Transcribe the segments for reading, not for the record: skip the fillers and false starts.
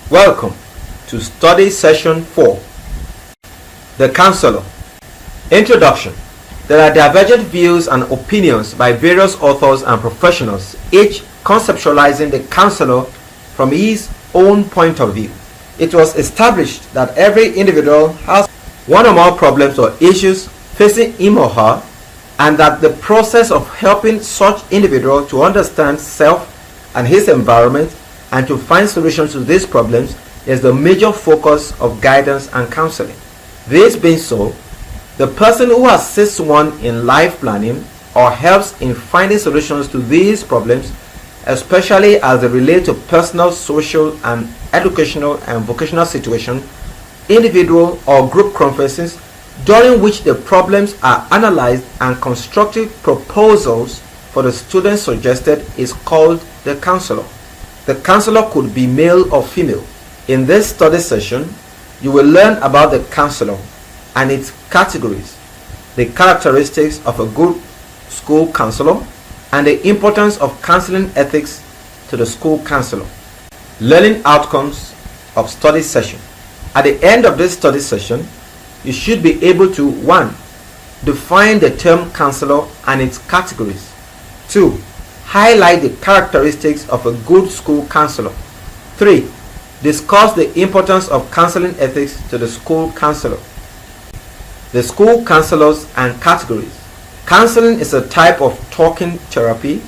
Welcome to study session 4. The Counselor. Introduction. There are divergent views and opinions by various authors and professionals, each conceptualizing the counselor from his own point of view. It was established that every individual has one or more problems or issues facing him or her, and that the process of helping such individual to understand self and his environment and to find solutions to these problems is the major focus of guidance and counseling. This being so, the person who assists one in life planning or helps in finding solutions to these problems, especially as they relate to personal, social, and educational and vocational situations, individual or group conferences during which the problems are analyzed and constructive proposals for the students suggested, is called the counselor. The counselor could be male or female. In this study session, you will learn about the counselor and its categories, the characteristics of a good school counselor, and the importance of counseling ethics to the school counselor. Learning outcomes of study session. At the end of this study session, you should be able to 1. Define the term counselor and its categories. 2. Highlight the characteristics of a good school counselor. 3. Discuss the importance of counseling ethics to the school counselor. The school counselors and categories. Counseling is a type of talking therapy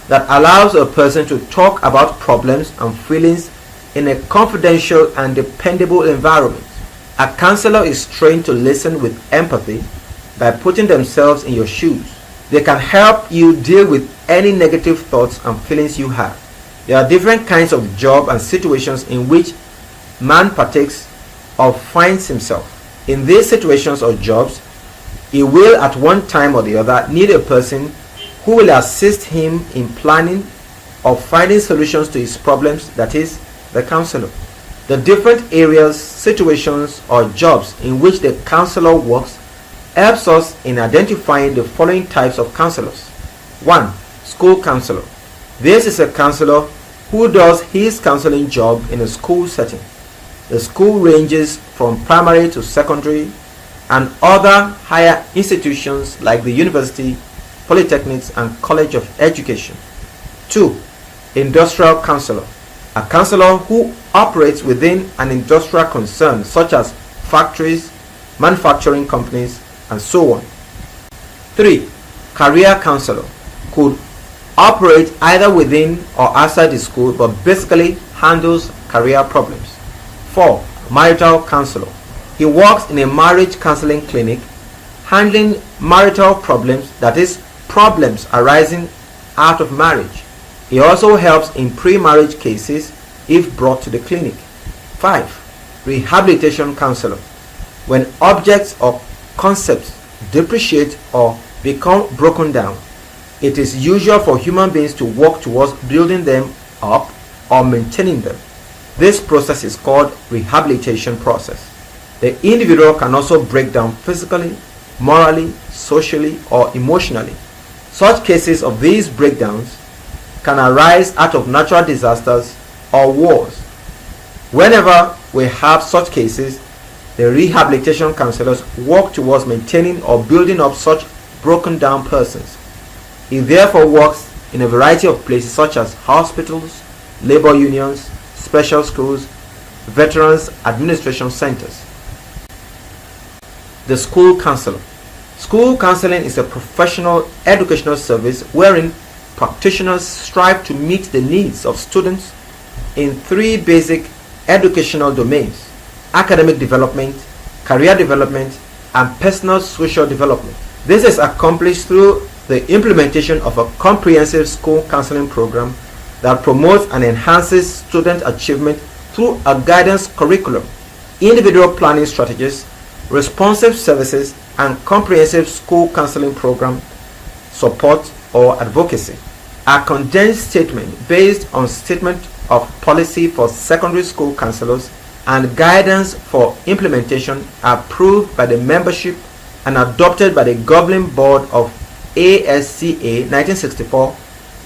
that allows a person to talk about problems and feelings in a confidential and dependable environment. A counselor is trained to listen with empathy by putting themselves in your shoes. They can help you deal with any negative thoughts and feelings you have. There are different kinds of job and situations in which man partakes or finds himself. In these situations or jobs, he will at one time or the other need a person who will assist him in planning or finding solutions to his problems, that is, the counselor. The different areas, situations, or jobs in which the counselor works helps us in identifying the following types of counselors. 1. School counselor. This is a counselor who does his counseling job in a school setting. The school ranges from primary to secondary and other higher institutions like the university, polytechnics, and college of education. 2. Industrial counselor. A counselor who operates within an industrial concern such as factories, manufacturing companies, and so on. 3. Career counselor. Could operate either within or outside the school, but basically handles career problems. 4. Marital counselor. He works in a marriage counseling clinic, handling marital problems, that is, problems arising out of marriage. He also helps in pre-marriage cases if brought to the clinic. 5. Rehabilitation counselor. When objects or concepts depreciate or become broken down, it is usual for human beings to work towards building them up or maintaining them. This process is called rehabilitation process. The individual can also break down physically, morally, socially, or emotionally. Such cases of these breakdowns can arise out of natural disasters or wars. Whenever we have such cases, the rehabilitation counselors work towards maintaining or building up such broken down persons. He therefore works in a variety of places such as hospitals, labor unions, special schools, veterans administration centers. The school counselor. School counseling is a professional educational service wherein practitioners strive to meet the needs of students in 3 basic educational domains: academic development, career development, and personal social development. This is accomplished through the implementation of a comprehensive school counseling program that promotes and enhances student achievement through a guidance curriculum, individual planning strategies, responsive services, and comprehensive school counseling program support or advocacy. A condensed statement based on statement of policy for secondary school counselors and guidance for implementation approved by the membership and adopted by the governing board of ASCA 1964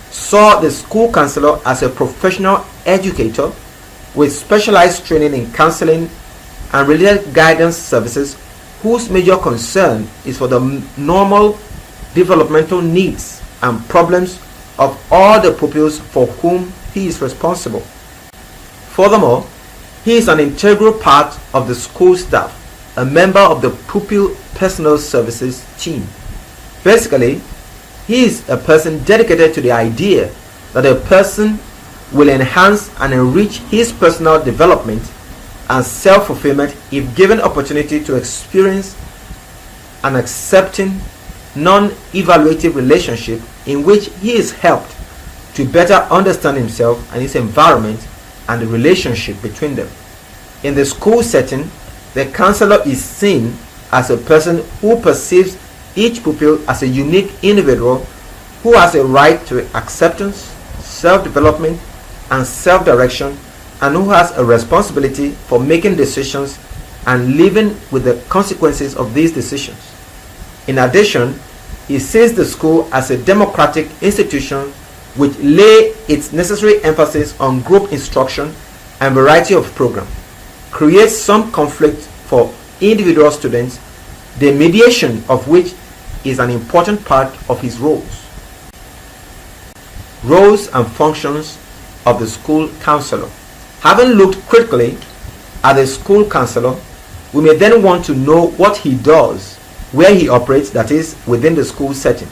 saw the school counselor as a professional educator with specialized training in counseling and related guidance services whose major concern is for the normal developmental needs and problems of all the pupils for whom he is responsible. Furthermore, he is an integral part of the school staff, a member of the pupil personal services team. Basically, he is a person dedicated to the idea that a person will enhance and enrich his personal development and self-fulfillment if given opportunity to experience an accepting, non-evaluative relationship in which he is helped to better understand himself and his environment and the relationship between them. In the school setting, the counselor is seen as a person who perceives each pupil as a unique individual who has a right to acceptance, self-development, and self-direction, and who has a responsibility for making decisions and living with the consequences of these decisions. In addition, he sees the school as a democratic institution which lay its necessary emphasis on group instruction and variety of programs, creates some conflict for individual students, the mediation of which is an important part of his roles. Roles and functions of the school counselor. Having looked critically at the school counselor, we may then want to know what he does, where he operates, that is, within the school setting.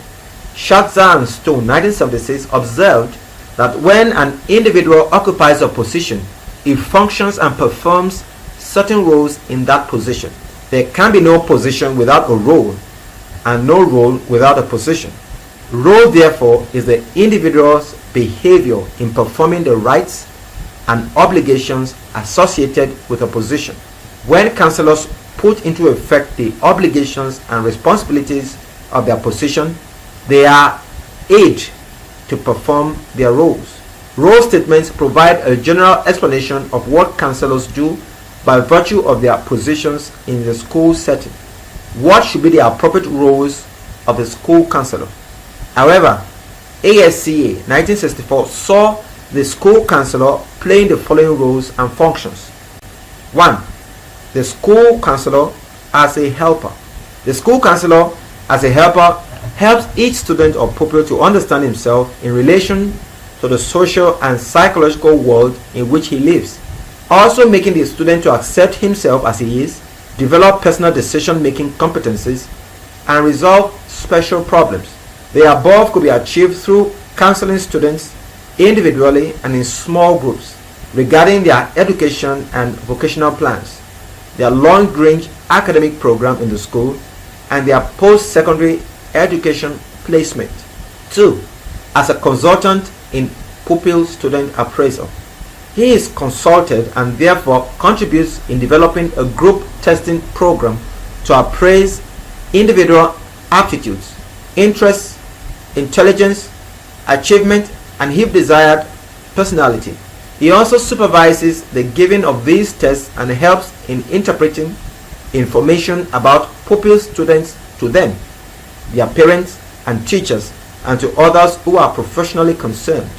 Schatzer and Stone, 1976, observed that when an individual occupies a position, he functions and performs certain roles in that position. There can be no position without a role, and no role without a position. Role, therefore, is the individual's behavior in performing the rights and obligations associated with a position. When counselors put into effect the obligations and responsibilities of their position, they are aid to perform their roles. Role statements provide a general explanation of what counselors do by virtue of their positions in the school setting. What should be the appropriate roles of the school counselor? However, ASCA 1964 saw the school counselor playing the following roles and functions. 1. The school counselor as a helper. The school counselor as a helper helps each student or pupil to understand himself in relation to the social and psychological world in which he lives, also making the student to accept himself as he is, develop personal decision-making competencies, and resolve special problems. The above could be achieved through counseling students individually and in small groups regarding their education and vocational plans, their long-range academic program in the school, and their post-secondary education placement. 2. As a consultant in pupil-student appraisal. He is consulted and therefore contributes in developing a group testing program to appraise individual aptitudes, interests, intelligence, achievement, and if desired, personality. He also supervises the giving of these tests and helps in interpreting information about pupil students to them, their parents and teachers, and to others who are professionally concerned.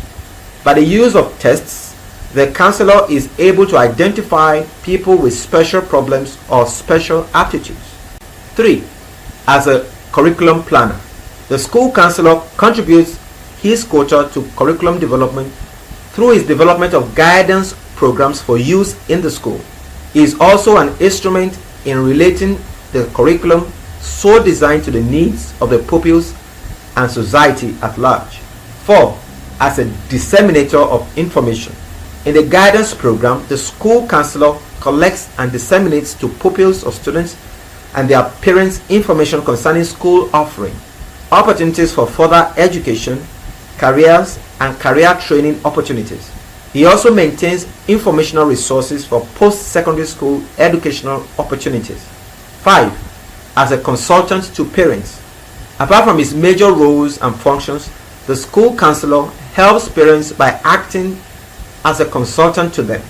By the use of tests, the counselor is able to identify people with special problems or special aptitudes. 3. As a curriculum planner. The school counselor contributes his quota to curriculum development through his development of guidance programs for use in the school. He is also an instrument in relating the curriculum so designed to the needs of the pupils and society at large. 4. As a disseminator of information. In the guidance program, the school counselor collects and disseminates to pupils or students and their parents information concerning school offering, opportunities for further education, careers, and career training opportunities. He also maintains informational resources for post-secondary school educational opportunities. 5. As a consultant to parents. Apart from his major roles and functions, the school counselor helps parents by acting as a consultant to them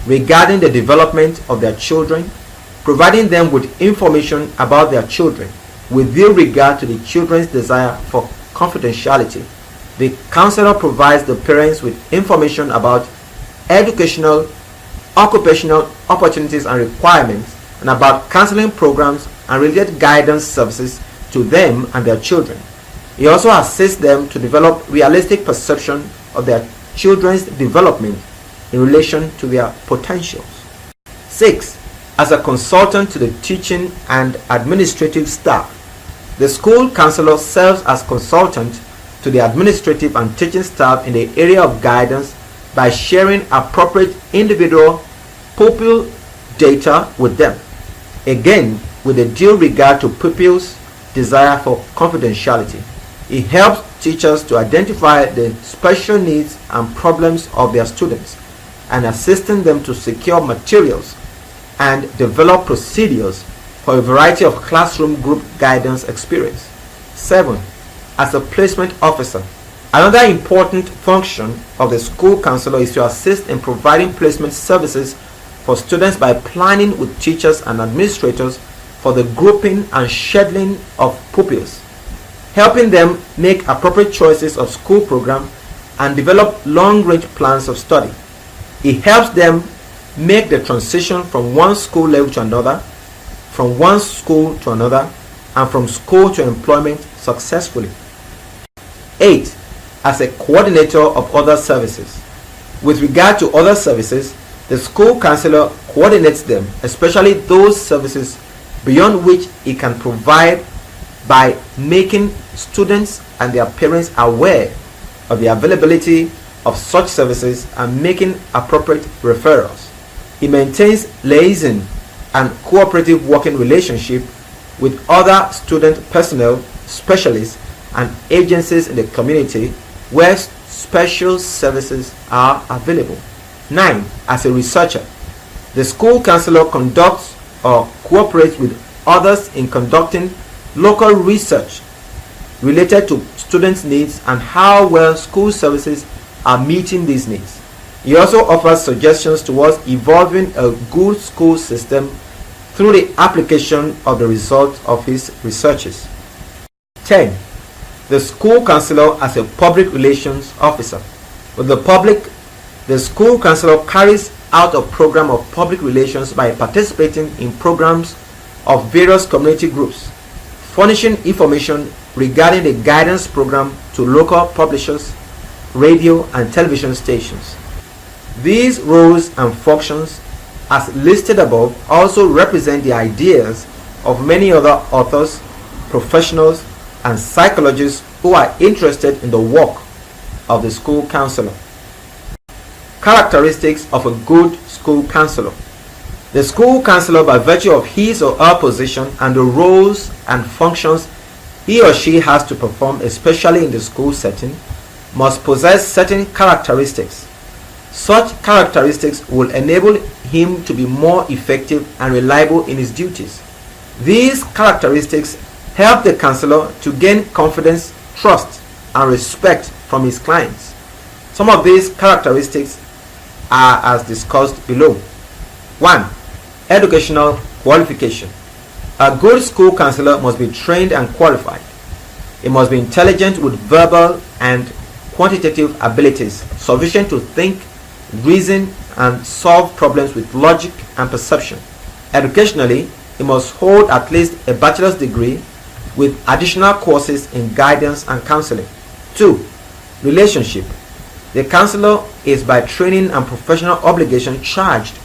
regarding the development of their children, providing them with information about their children with due regard to the children's desire for confidentiality. The counselor provides the parents with information about educational occupational opportunities and requirements, and about counseling programs and related guidance services to them and their children. He also assists them to develop realistic perception of their children's development in relation to their potentials. 6. As a consultant to the teaching and administrative staff, the school counselor serves as consultant to the administrative and teaching staff in the area of guidance by sharing appropriate individual pupil data with them, again with a due regard to pupils' desire for confidentiality. It helps teachers to identify the special needs and problems of their students and assisting them to secure materials and develop procedures for a variety of classroom group guidance experience. 7. As a placement officer, another important function of the school counselor is to assist in providing placement services for students by planning with teachers and administrators for the grouping and scheduling of pupils, helping them make appropriate choices of school program and develop long-range plans of study. It helps them make the transition from one school level to another, from one school to another, and from school to employment successfully. 8. As a coordinator of other services. With regard to other services, the school counselor coordinates them, especially those services beyond which it can provide, by making students and their parents aware of the availability of such services and making appropriate referrals. He maintains liaison and cooperative working relationship with other student personnel, specialists, and agencies in the community where special services are available. 9. As a researcher, the school counselor conducts or cooperates with others in conducting local research related to students' needs and how well school services are meeting these needs. He also offers suggestions towards evolving a good school system through the application of the results of his researches. 10. The school counselor as a public relations officer. With the public, the school counselor carries out a program of public relations by participating in programs of various community groups, furnishing information regarding the guidance program to local publishers, radio and television stations. These roles and functions, as listed above, also represent the ideas of many other authors, professionals, and psychologists who are interested in the work of the school counselor. Characteristics of a good school counselor. The school counselor, by virtue of his or her position and the roles and functions he or she has to perform, especially in the school setting, must possess certain characteristics. Such characteristics will enable him to be more effective and reliable in his duties. These characteristics help the counselor to gain confidence, trust, and respect from his clients. Some of these characteristics are as discussed below. 1. Educational qualification. A good school counselor must be trained and qualified. He must be intelligent with verbal and quantitative abilities sufficient to think, reason, and solve problems with logic and perception. Educationally, he must hold at least a bachelor's degree with additional courses in guidance and counseling. 2. Relationship. The counselor is by training and professional obligation charged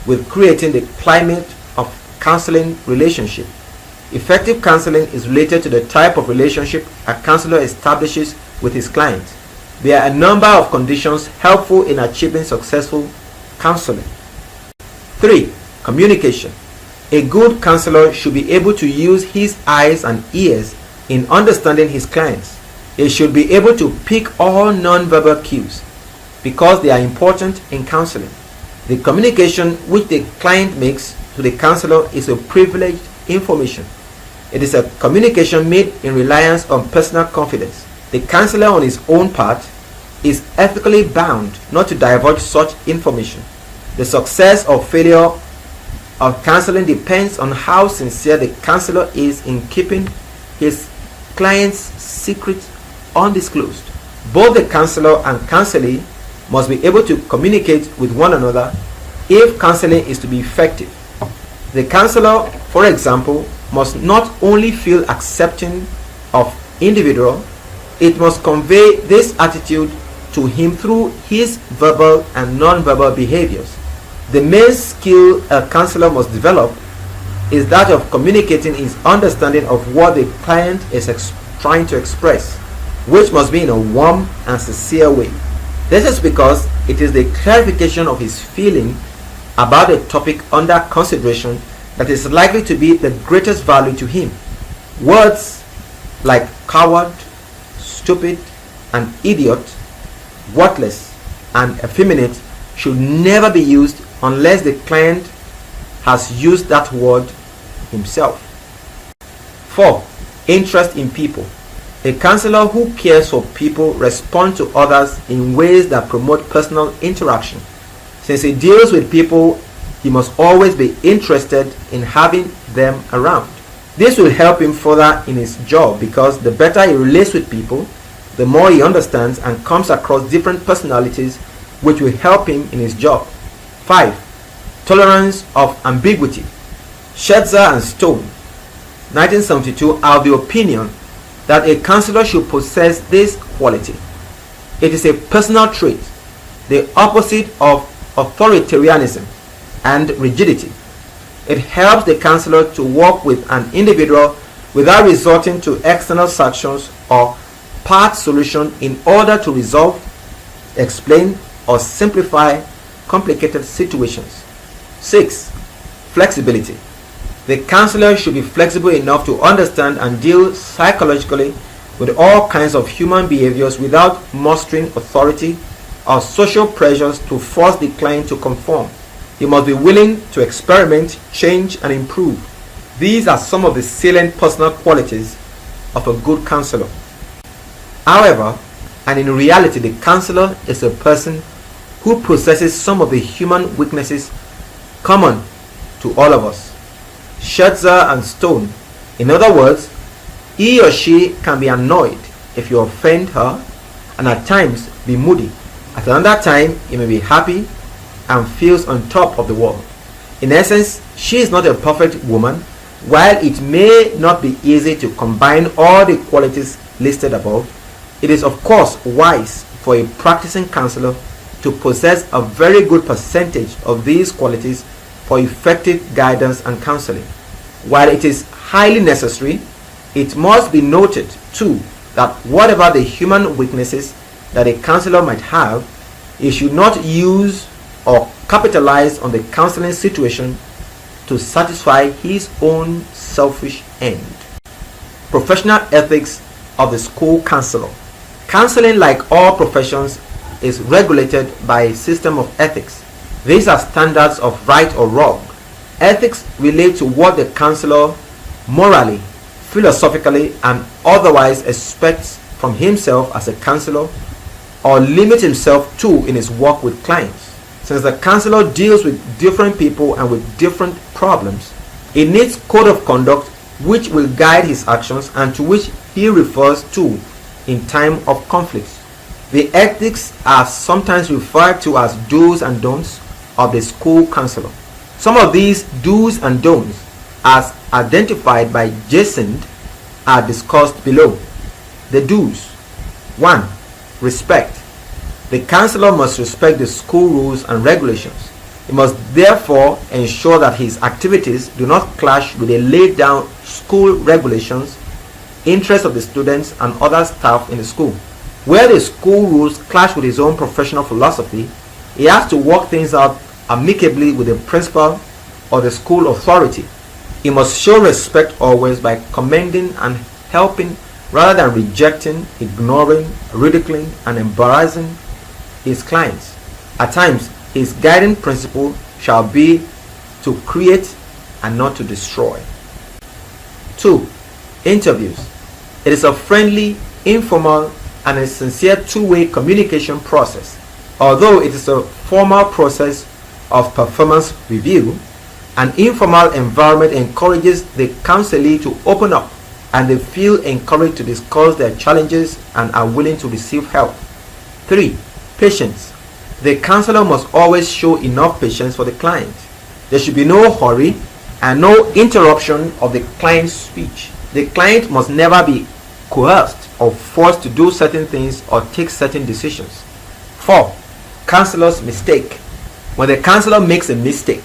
with creating the climate of counseling relationship. Effective counseling is related to the type of relationship a counselor establishes with his client. There are a number of conditions helpful in achieving successful counseling. 3. Communication. A good counselor should be able to use his eyes and ears in understanding his clients. He should be able to pick all non-verbal cues because they are important in counseling. The communication which the client makes to the counselor is a privileged information. It is a communication made in reliance on personal confidence. The counselor on his own part is ethically bound not to divulge such information. The success or failure of counseling depends on how sincere the counselor is in keeping his client's secret undisclosed. Both the counselor and counselee must be able to communicate with one another if counseling is to be effective. The counselor, for example, must not only feel accepting of individual, it must convey this attitude to him through his verbal and non-verbal behaviors. The main skill a counselor must develop is that of communicating his understanding of what the client is trying to express, which must be in a warm and sincere way. This is because it is the clarification of his feeling about a topic under consideration that is likely to be the greatest value to him. Words like coward, stupid, and idiot, worthless, and effeminate should never be used unless the client has used that word himself. 4. Interest in people. A counselor who cares for people responds to others in ways that promote personal interaction. Since he deals with people, he must always be interested in having them around. This will help him further in his job because the better he relates with people, the more he understands and comes across different personalities, which will help him in his job. 5. Tolerance of ambiguity. Scherzer and Stone, 1972, are of the opinion that a counselor should possess this quality. It is a personal trait, the opposite of authoritarianism and rigidity. It helps the counselor to work with an individual without resorting to external sanctions or part solution in order to resolve, explain, or simplify complicated situations. 6. Flexibility. The counselor should be flexible enough to understand and deal psychologically with all kinds of human behaviors without mustering authority or social pressures to force the client to conform. He must be willing to experiment, change, and improve. These are some of the salient personal qualities of a good counselor. However, and in reality, the counselor is a person who possesses some of the human weaknesses common to all of us. Scherzer and Stone. In other words, he or she can be annoyed if you offend her and at times be moody. At another time, he may be happy and feels on top of the world. In essence, she is not a perfect woman. While it may not be easy to combine all the qualities listed above, it is of course wise for a practicing counselor to possess a very good percentage of these qualities for effective guidance and counseling. While it is highly necessary, it must be noted too that whatever the human weaknesses that a counselor might have, he should not use or capitalize on the counseling situation to satisfy his own selfish end. Professional ethics of the school counselor. Counseling, like all professions, is regulated by a system of ethics. These are standards of right or wrong. Ethics relate to what the counselor morally, philosophically, and otherwise expects from himself as a counselor or limits himself to in his work with clients. Since the counselor deals with different people and with different problems, he needs code of conduct which will guide his actions and to which he refers to in time of conflicts. The ethics are sometimes referred to as do's and don'ts of the school counselor. Some of these do's and don'ts, as identified by Jason, are discussed below. The do's. 1. Respect. The counselor must respect the school rules and regulations. He must therefore ensure that his activities do not clash with the laid down school regulations, interests of the students and other staff in the school. Where the school rules clash with his own professional philosophy, he has to work things out amicably with the principal or the school authority. He must show respect always by commending and helping rather than rejecting, ignoring, ridiculing, and embarrassing his clients. At times, his guiding principle shall be to create and not to destroy. 2. Interviews. It is a friendly, informal, and a sincere two-way communication process. Although it is a formal process of performance review, an informal environment encourages the counselee to open up and they feel encouraged to discuss their challenges and are willing to receive help. 3. Patience. The counselor must always show enough patience for the client. There should be no hurry and no interruption of the client's speech. The client must never be coerced or forced to do certain things or take certain decisions. 4. Counselor's mistake. When the counselor makes a mistake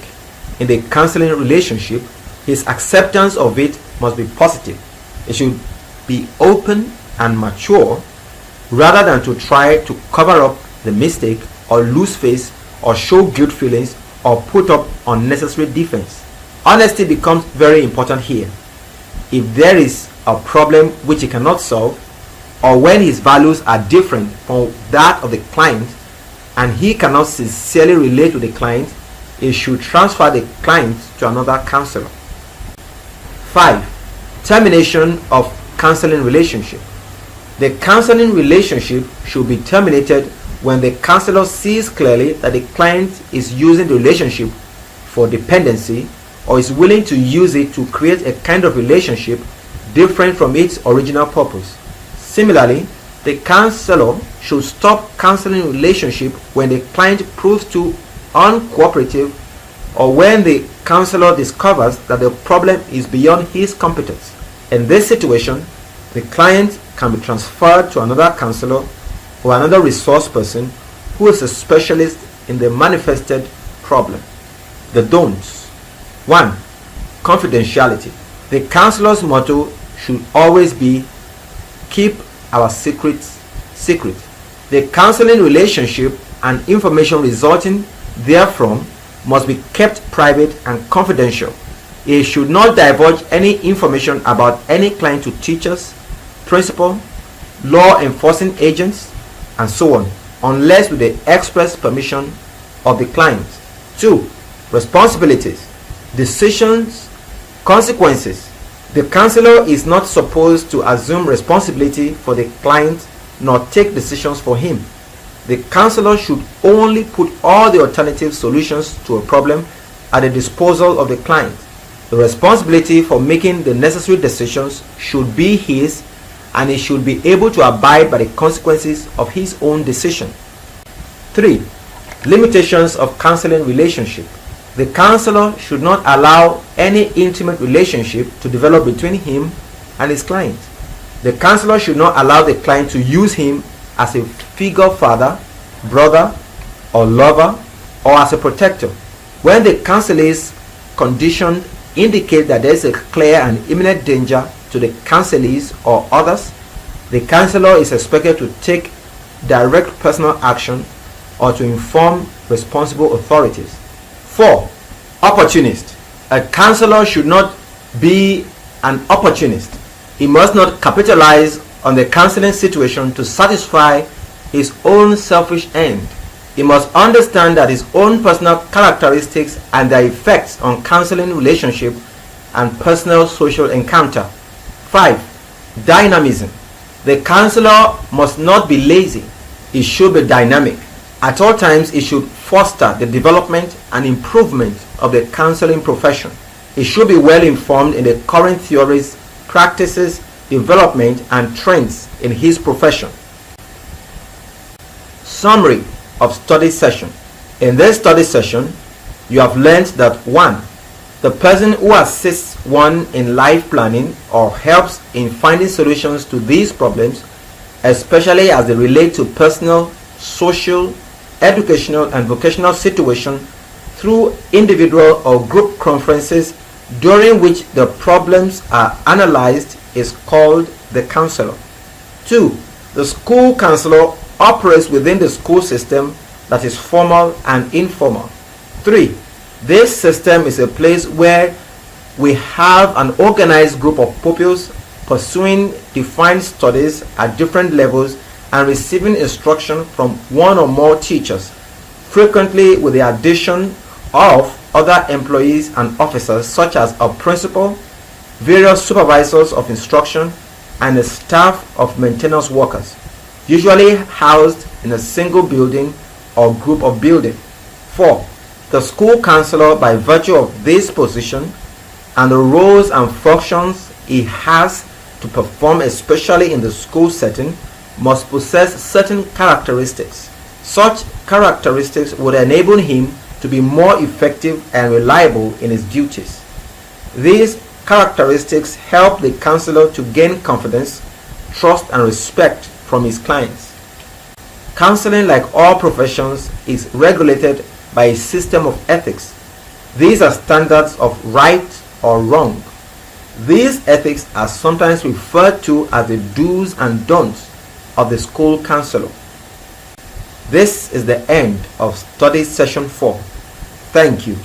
in the counseling relationship, his acceptance of it must be positive. It should be open and mature rather than to try to cover up the mistake or lose face or show guilt feelings or put up unnecessary defense. Honesty becomes very important here. If there is a problem which he cannot solve, or when his values are different from that of the client and he cannot sincerely relate to the client, he should transfer the client to another counselor. 5. Termination of counseling relationship. The counseling relationship should be terminated when the counselor sees clearly that the client is using the relationship for dependency or is willing to use it to create a kind of relationship different from its original purpose. Similarly, the counselor should stop counseling relationship when the client proves too uncooperative or when the counselor discovers that the problem is beyond his competence. In this situation, the client can be transferred to another counselor or another resource person who is a specialist in the manifested problem. The don'ts. 1. Confidentiality. The counselor's motto should always be, keep our secrets secret. The counseling relationship and information resulting therefrom must be kept private and confidential. He should not divulge any information about any client to teachers, principal, law enforcing agents, and so on, unless with the express permission of the client. 2. Responsibilities, decisions, consequences. The counselor is not supposed to assume responsibility for the client nor take decisions for him. The counselor should only put all the alternative solutions to a problem at the disposal of the client. The responsibility for making the necessary decisions should be his, and he should be able to abide by the consequences of his own decision. 3. Limitations of counseling relationship. The counselor should not allow any intimate relationship to develop between him and his client. The counselor should not allow the client to use him as a figure father, brother, or lover, or as a protector. When the counselee's condition indicates that there is a clear and imminent danger to the counselees or others, the counselor is expected to take direct personal action or to inform responsible authorities. 4. Opportunist. A counselor should not be an opportunist. He must not capitalize on the counseling situation to satisfy his own selfish end. He must understand that his own personal characteristics and their effects on counseling relationship and personal social encounter. 5. Dynamism. The counselor must not be lazy. He should be dynamic. At all times, he should foster the development and improvement of the counseling profession. He should be well informed in the current theories, practices, development, and trends in his profession. Summary of study session. In this study session, you have learned that 1. The person who assists one in life planning or helps in finding solutions to these problems, especially as they relate to personal, social, educational, and vocational situations through individual or group conferences during which the problems are analyzed, is called the counselor. 2. The school counselor operates within the school system that is formal and informal. 3. This system is a place where we have an organized group of pupils pursuing defined studies at different levels and receiving instruction from one or more teachers, frequently with the addition of other employees and officers such as a principal, various supervisors of instruction, and a staff of maintenance workers, usually housed in a single building or group of buildings. 4. The school counselor, by virtue of this position and the roles and functions he has to perform, especially in the school setting, must possess certain characteristics, Such characteristics would enable him to be more effective and reliable in his duties. These characteristics help the counselor to gain confidence, trust, and respect from his clients. Counseling, like all professions, is regulated by a system of ethics. These are standards of right or wrong. These ethics are sometimes referred to as the do's and don'ts of the school counselor. This is the end of study session 4. Thank you.